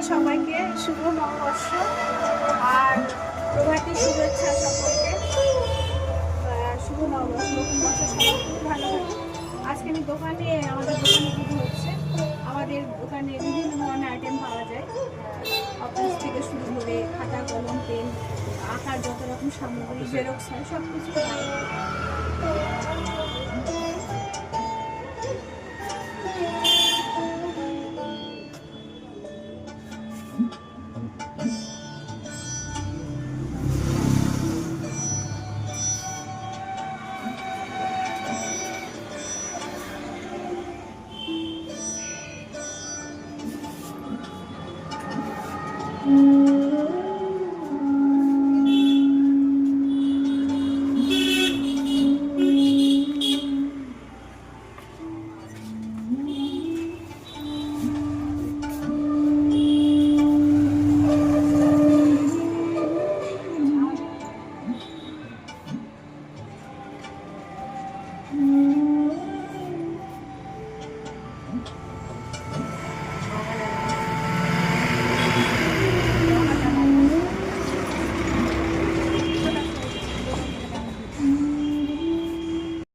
সবাইকে শুভ নববর্ষ আর প্রভাতী শুভেচ্ছা সকলকে। শুভ নববর্ষ, নতুন বছর সবাই খুব ভালো থাকে। আজকে আমি আমাদের দোকানে পুজো হচ্ছে। আমাদের দোকানে বিভিন্ন ধরনের আইটেম পাওয়া যায়, অফিস থেকে শুরু করে খাতা কলম পেন আঁকার যত রকম সামগ্রী, জেরক্স হয়, সব কিছু পাওয়া যায়।